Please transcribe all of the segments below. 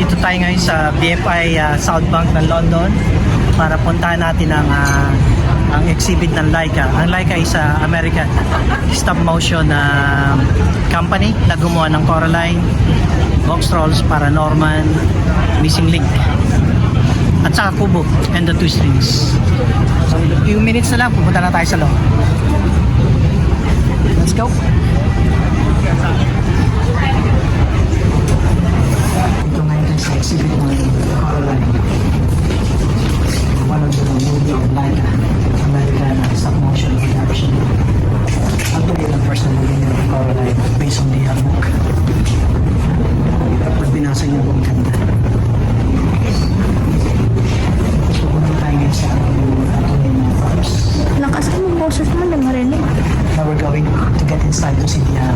Dito tayo ngayon sa BFI South Bank ng London para puntahan natin ang exhibit ng Leica. Ang Leica is American stop motion company na gumawa ng Coraline, Box Trolls, Paranorman, Missing Link at saka Kubo and the Two Strings. So a few minutes na lang, pupunta na tayo sa loob. Let's go! Ito ngayon sa exhibit ng Coraline. One of the movie of Leica, American stop motion production. Actually, yung first na movie ng Coraline based on the book. Pag binasa niyo ang ganda. So, kung tayo ngayon sa props. Lakas mo boses mo na marinig. Now we're going to get inside to see the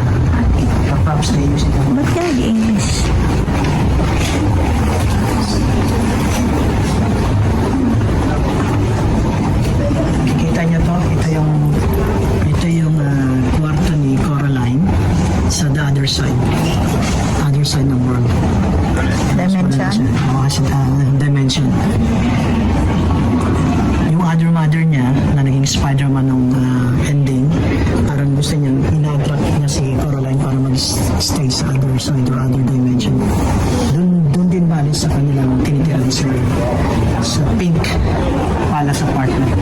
props they use in the Ba't ka nag-English? Kikita niyo to, ito yung kwarto ni Coraline sa the other side ng world. Dimension? Oo, kasi dimension. Yung other mother niya na naging Spider-Man nung ending, parang gusto niyang ina-attract niya si Coraline para mag-stay sa other side or other dimension. Doon din bali sa kanilang tinitirahan sa Pink Palace apartment.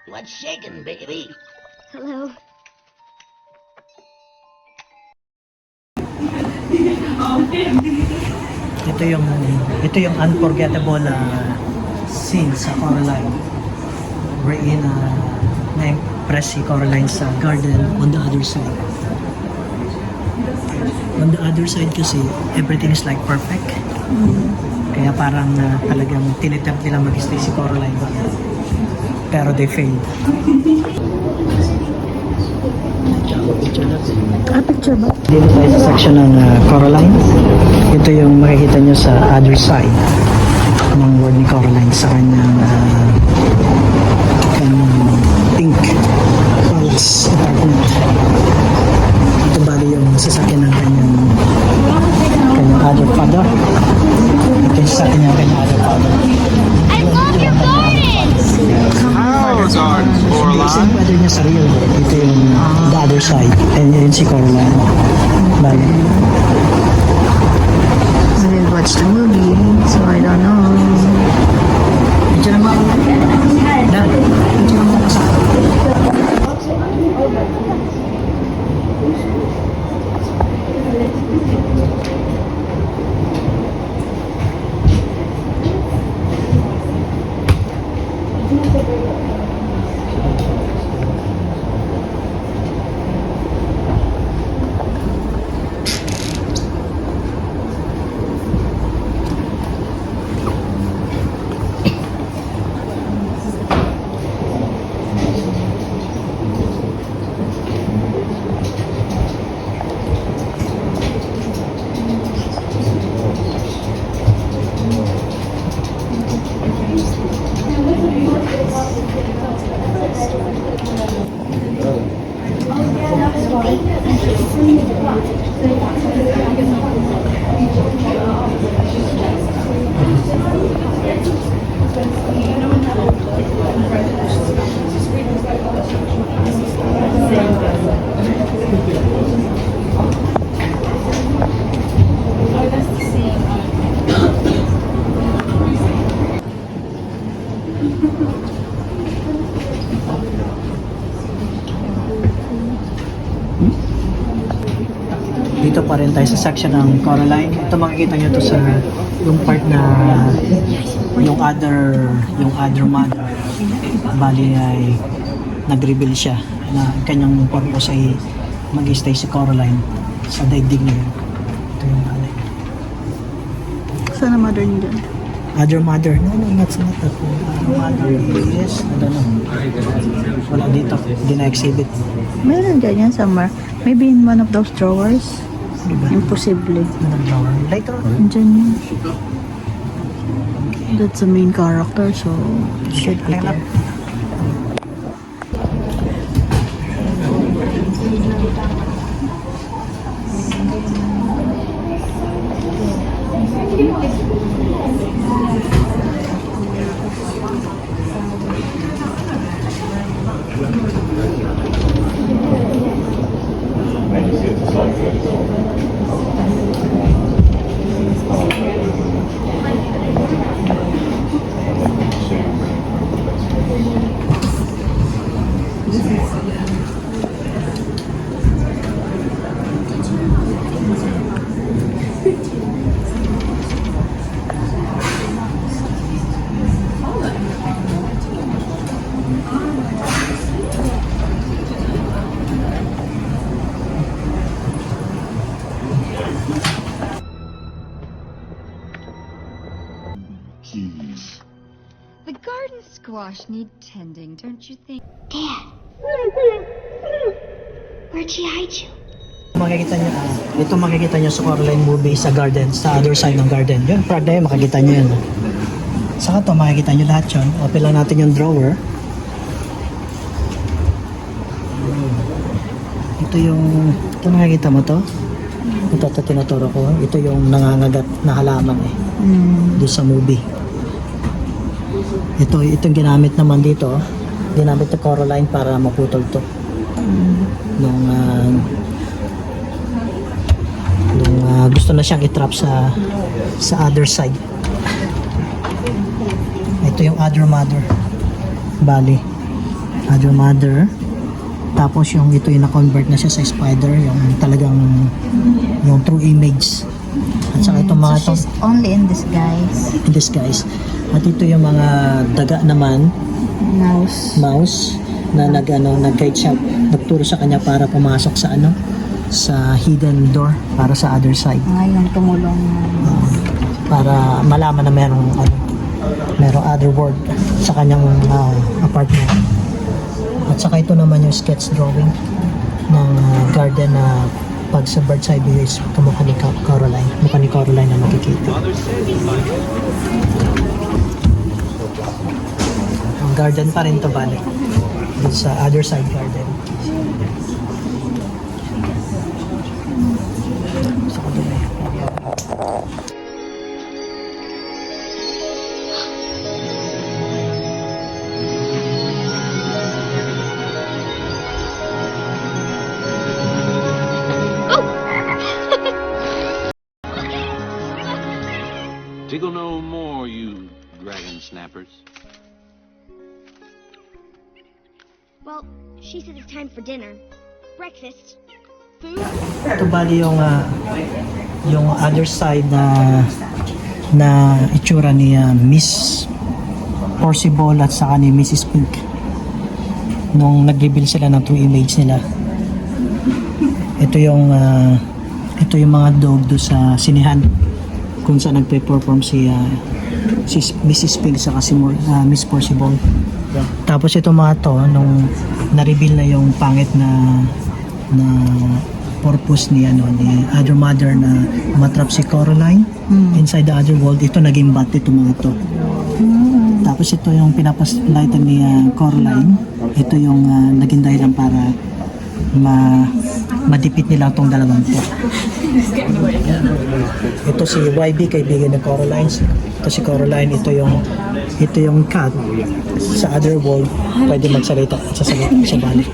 What's shaking, baby? Hello. Ito yung unforgettable scene sa Coraline, wherein na-impress si Coraline sa garden on the other side. On the other side kasi everything is like perfect. Kaya parang talagang tinitempt nila mag-stay si Coraline, pero they failed. Picture ba? Dito tayo sa section ng Coraline. Ito yung makikita nyo sa other side ng world ni Coraline sa kanyang Pink Palace apartment. Ito bali yung sasakyan ng kanyang other father. Ito yung sasakyan ng kanyang other father. I love your gardens! How gardens, Isang Coraline? father niya sa real world. Ito yung the other side. And yun si Coraline. Bali. I didn't watch the movie, so I don't know. Ito naman. Ito naman sa Dito pa rin tayo sa section ng Coraline. Ito makikita nyo to sa yung part na yung other mother. Bali ay nag-reveal siya na ang kanyang purpose ay mag-stay si Coraline sa daigdig na yun. Ito yung nanay. Sana mother niyo dyan? Other mother. No, not that. Other mother is, I don't know. Wala dito. Hindi na-exhibit. Meron dyan yan somewhere. Maybe in one of those drawers. Diba? Imposible. Later on. Andyan yun. That's the main character, so should be there. The garden squash need tending, don't you think? Dad. Where'd she hide you? Ito makikita nyo sa Coraline movie sa garden, sa other side ng garden. Yun, Prada yun, makikita nyo yun. Saka ito, makikita nyo lahat yun. Open lang natin yung drawer. Ito nakikita mo to? Ito tinuturo ko. Ito yung nangangagat na halaman eh. Doon sa movie. Itong ginamit naman dito. Ginamit na Coraline para maputol to. Nung gusto na siyang itrap sa other side. Ito yung other mother. Bali. Other mother. Tapos ito yung na-convert na siya sa spider. Yung talagang yung true image. At saka itong mga So she's only in disguise. At ito yung mga daga naman, Mouse. na nag-guide siya, nagturo sa kanya para pumasok sa hidden door para sa other side. Ngayon tumulong. Para malaman na merong other world sa kanyang apartment. At saka ito naman yung sketch drawing ng garden na pag sa bird's eye view is kamukha ni Coraline. Mukha ni Coraline na makikita. Ang garden pa rin to balik. Dito sa other side garden. So, Tickle no more, you dragon snappers. Well, she said it's time for dinner. Breakfast. ito bali yung other side na itsura ni Miss Percival at saka ni Mrs. Pink nung nag-reveal sila ng true image nila. Ito yung mga dog do sa sinihan kung saan nagpe-perform si Mrs. Pink sa si Miss Percival. Tapos ito mga to nung na-reveal na yung pangit na purpose ni other mother na matrap si Coraline inside the other world, ito naging bat ito mga to. Tapos ito yung pinapaslightan ni Coraline, ito yung naging dahilan para madipit nila itong dalawang to. Ito si YB, kaibigan ng Coraline. Ito si Coraline, ito yung cat sa other world, pwede magsalita at sasagot sa balik.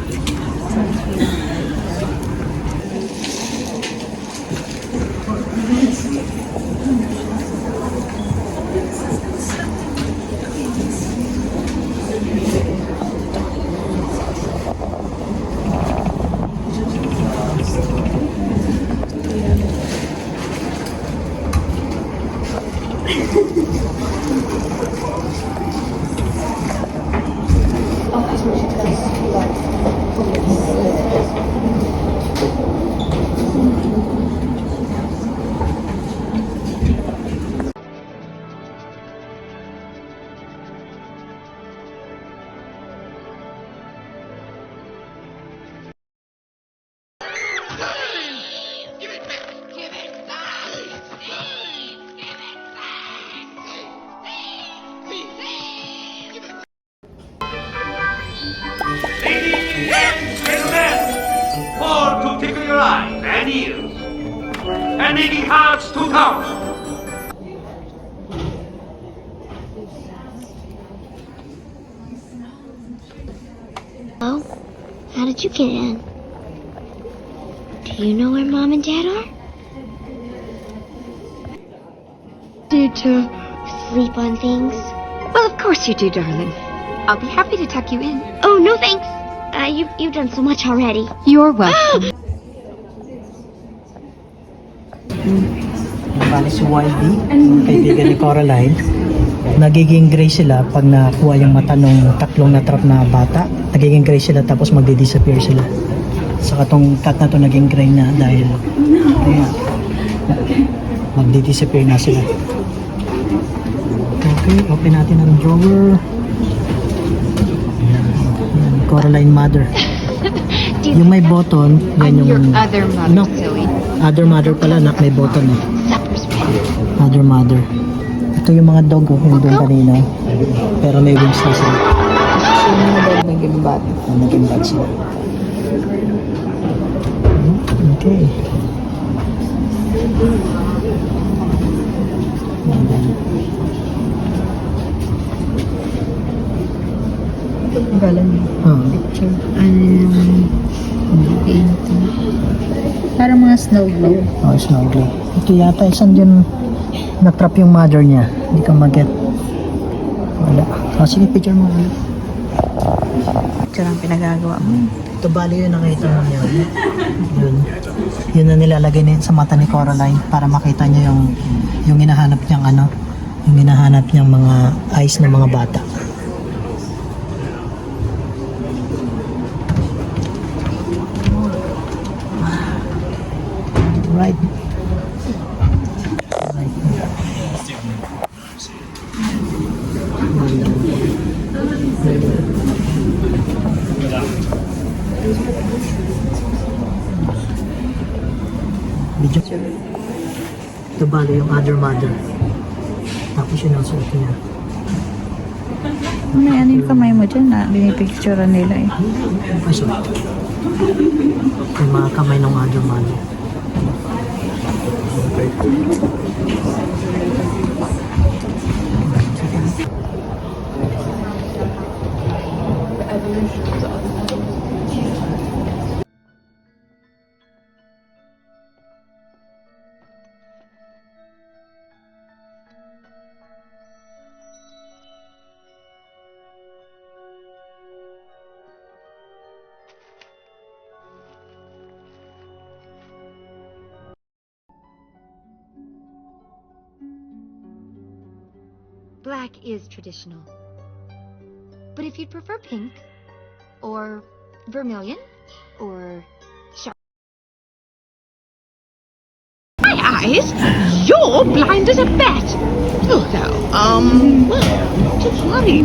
Ladies and gentlemen, for to tickle your eyes and ears, and making hearts to pound. Oh, how did you get in? Do you know where Mom and Dad are? Need to sleep on things? Well, of course you do, darling. I'll be happy to tuck you in. Oh, no thanks. You've done so much already. You're welcome. Bali si Wildy, ang kaibigan ni Coraline. Nagiging gray sila pag nakuha yung mata ng tatlong natrap na bata. Nagiging gray sila tapos magdi-disappear sila. Saka tong cat na to naging gray na dahil kaya magdi-disappear na sila. Okay, open natin ang drawer. Yan, Coraline Mother. Yung may button, yan I'm yung... your other mother, No, silly. other mother pala, nak may button eh. Supper's ready. Other mother. Ito yung mga dog oh, yung doon kanina. Pero may wings na sila. Sino mo daw naging bat? Naging bad sila. Okay. Galang Ah, painting. Parang mga snow globe. oh, snow globe. Ito yata isang dyan natrap yung mother niya. Hindi ka mag-get. Wala. Oh, sige, picture mo. Ito lang pinagagawa mo. Ito bali yun nakita mo yun. Yun. Yun na nilalagay sa mata ni Coraline para makita niya yung hinahanap niyang ano, yung hinahanap niyang mga eyes ng mga bata. Right. Video. Ito bali yung other mother. Tapos yun ang suot niya. May ano yung kamay mo dyan na binipicturean nila eh. Ay, sorry. Yung mga kamay ng other mother. Black is traditional. But if you'd prefer pink, or vermilion, or My eyes? You're blind as a bat. Oh, no. Well, just funny.